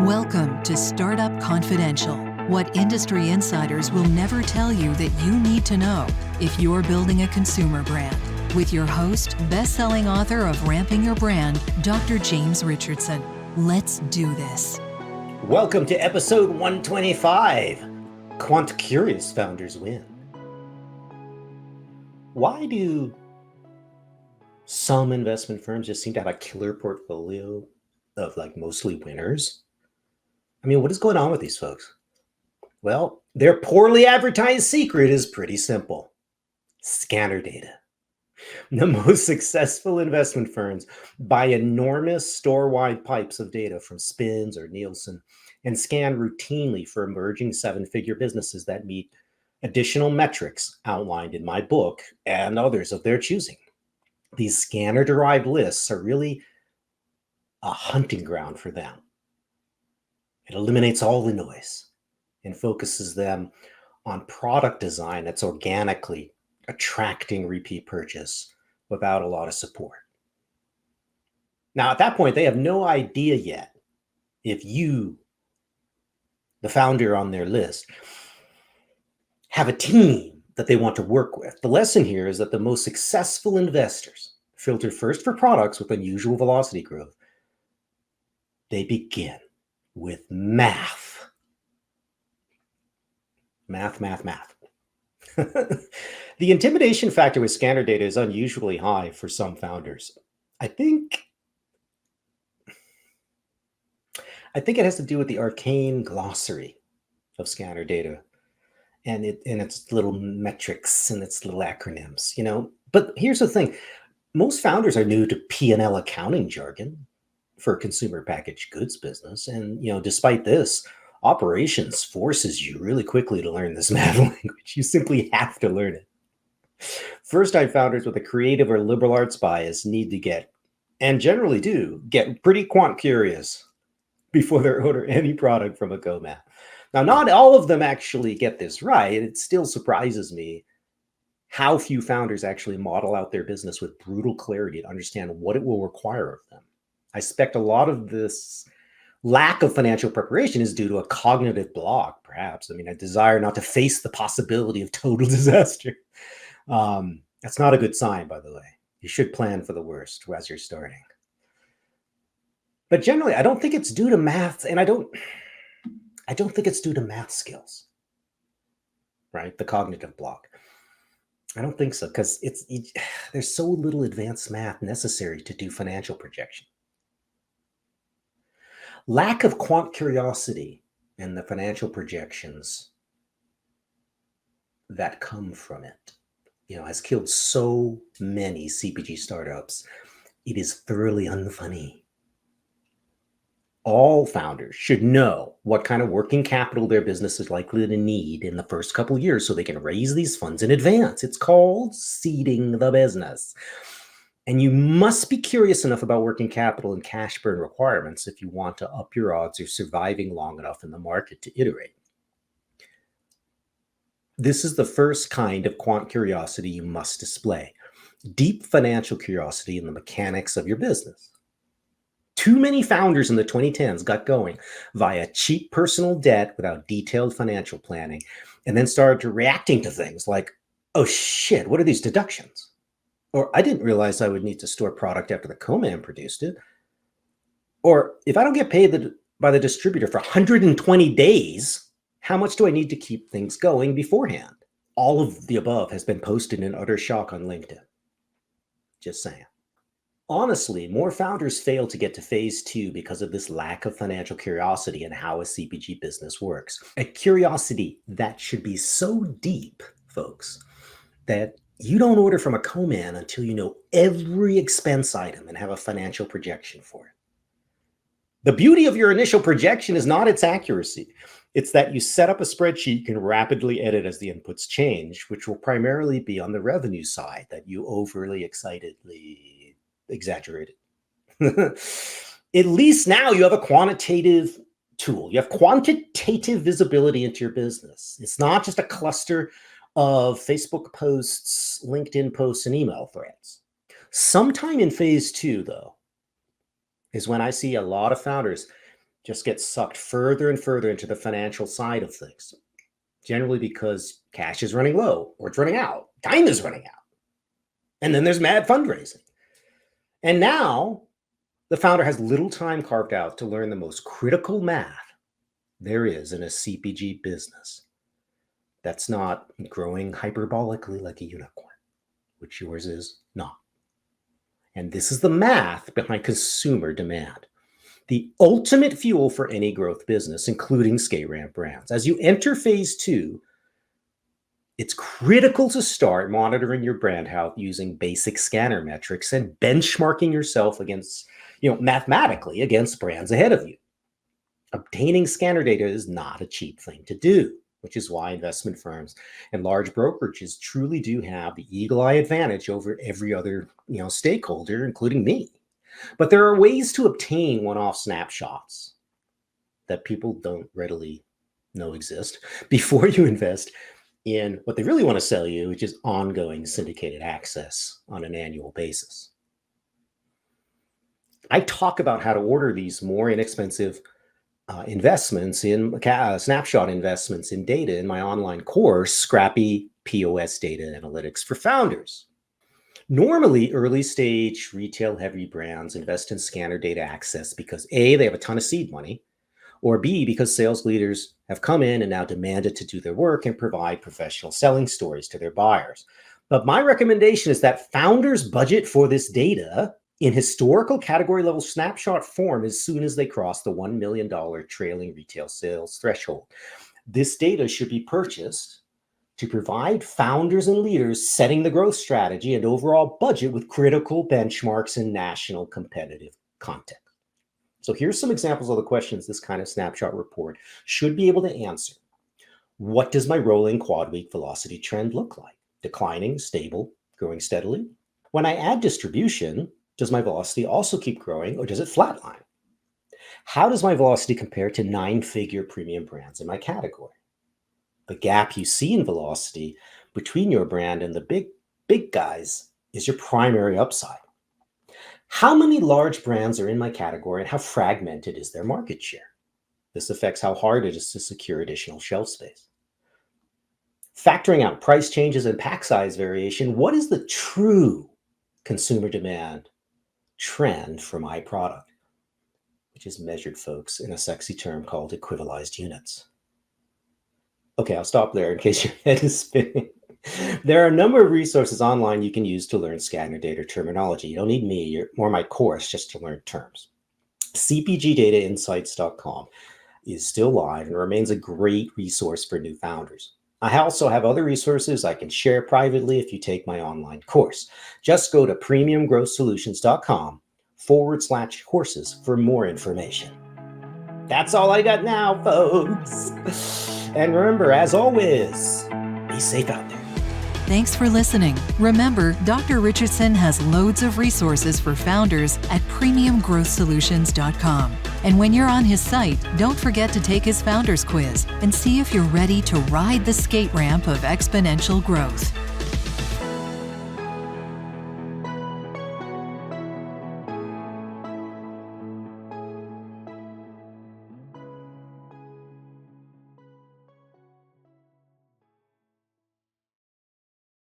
Welcome to Startup Confidential, what industry insiders will never tell you that you need to know if you're building a consumer brand. With your host, best-selling author of Ramping Your Brand, Dr. James Richardson. Let's do this. Welcome to episode 125, Quant-Curious Founders Win. Why do some investment firms just seem to have a killer portfolio of mostly winners? I mean, what is going on with these folks? Well, their poorly advertised secret is pretty simple. Scanner data. The most successful investment firms buy enormous store-wide pipes of data from Spins or Nielsen and scan routinely for emerging seven-figure businesses that meet additional metrics outlined in my book and others of their choosing. These scanner-derived lists are really a hunting ground for them. It eliminates all the noise and focuses them on product design that's organically attracting repeat purchase without a lot of support. Now, at that point, they have no idea yet if you, the founder on their list, have a team that they want to work with. The lesson here is that the most successful investors filter first for products with unusual velocity growth. They begin with math. Math. The intimidation factor with scanner data is unusually high for some founders. I think it has to do with the arcane glossary of scanner data and its little metrics and its little acronyms, But here's the thing. Most founders are new to P&L accounting jargon for consumer packaged goods business. And, despite this, operations forces you really quickly to learn this math language. You simply have to learn it. First-time founders with a creative or liberal arts bias need to get, and generally do, get pretty quant curious before they order any product from a co-man. Now, not all of them actually get this right. It still surprises me how few founders actually model out their business with brutal clarity to understand what it will require of them. I suspect a lot of this lack of financial preparation is due to a cognitive block, perhaps. A desire not to face the possibility of total disaster. That's not a good sign, by the way. You should plan for the worst as you're starting. But generally, I don't think it's due to math, and I don't think it's due to math skills, right? The cognitive block. I don't think so, because there's so little advanced math necessary to do financial projection. Lack of quant curiosity and the financial projections that come from it, has killed so many CPG startups. It is thoroughly unfunny. All founders should know what kind of working capital their business is likely to need in the first couple of years so they can raise these funds in advance. It's called seeding the business. And you must be curious enough about working capital and cash burn requirements if you want to up your odds of surviving long enough in the market to iterate. This is the first kind of quant curiosity you must display. Deep financial curiosity in the mechanics of your business. Too many founders in the 2010s got going via cheap personal debt without detailed financial planning, and then started reacting to things like, oh shit, what are these deductions? Or I didn't realize I would need to store product after the co-man produced it. Or if I don't get paid by the distributor for 120 days, how much do I need to keep things going beforehand? All of the above has been posted in utter shock on LinkedIn. Just saying. Honestly, more founders fail to get to phase 2 because of this lack of financial curiosity and how a CPG business works. A curiosity that should be so deep, folks, that you don't order from a co-man until you know every expense item and have a financial projection for it. The beauty of your initial projection is not its accuracy. It's that you set up a spreadsheet you can rapidly edit as the inputs change, which will primarily be on the revenue side that you overly excitedly exaggerated. At least now you have a quantitative tool. You have quantitative visibility into your business. It's not just a cluster of Facebook posts, LinkedIn posts, and email threads. Sometime in phase 2, though, is when I see a lot of founders just get sucked further and further into the financial side of things, generally because cash is running low or it's running out, time is running out. And then there's mad fundraising. And now the founder has little time carved out to learn the most critical math there is in a CPG business that's not growing hyperbolically like a unicorn, which yours is not. And this is the math behind consumer demand, the ultimate fuel for any growth business, including scale-ramp brands. As you enter phase 2, it's critical to start monitoring your brand health using basic scanner metrics and benchmarking yourself against, mathematically against brands ahead of you. Obtaining scanner data is not a cheap thing to do, which is why investment firms and large brokerages truly do have the eagle eye advantage over every other, stakeholder, including me. But there are ways to obtain one-off snapshots that people don't readily know exist before you invest in what they really want to sell you, which is ongoing syndicated access on an annual basis. I talk about how to order these more inexpensive investments in snapshot investments in data in my online course, Scrappy POS Data Analytics for Founders. Normally, early stage retail heavy brands invest in scanner data access because A, they have a ton of seed money, or B, because sales leaders have come in and now demanded to do their work and provide professional selling stories to their buyers. But my recommendation is that founders budget for this data in historical category level snapshot form as soon as they cross the $1 million trailing retail sales threshold. This data should be purchased to provide founders and leaders setting the growth strategy and overall budget with critical benchmarks and national competitive context. So here's some examples of the questions this kind of snapshot report should be able to answer. What does my rolling quad week velocity trend look like? Declining, stable, growing steadily? When I add distribution, does my velocity also keep growing or does it flatline? How does my velocity compare to 9-figure premium brands in my category? The gap you see in velocity between your brand and the big guys is your primary upside. How many large brands are in my category and how fragmented is their market share? This affects how hard it is to secure additional shelf space. Factoring out price changes and pack size variation, what is the true consumer demand trend for my product, which is measured, folks, in a sexy term called equivalized units? Okay, I'll stop there in case your head is spinning. There are a number of resources online you can use to learn scanner data terminology. You don't need me or my course just to learn terms. CPGDataInsights.com is still live and remains a great resource for new founders. I also have other resources I can share privately if you take my online course. Just go to premiumgrowthsolutions.com/courses for more information. That's all I got now, folks. And remember, as always, be safe out there. Thanks for listening. Remember, Dr. Richardson has loads of resources for founders at premiumgrowthsolutions.com. And when you're on his site, don't forget to take his founders quiz and see if you're ready to ride the skate ramp of exponential growth.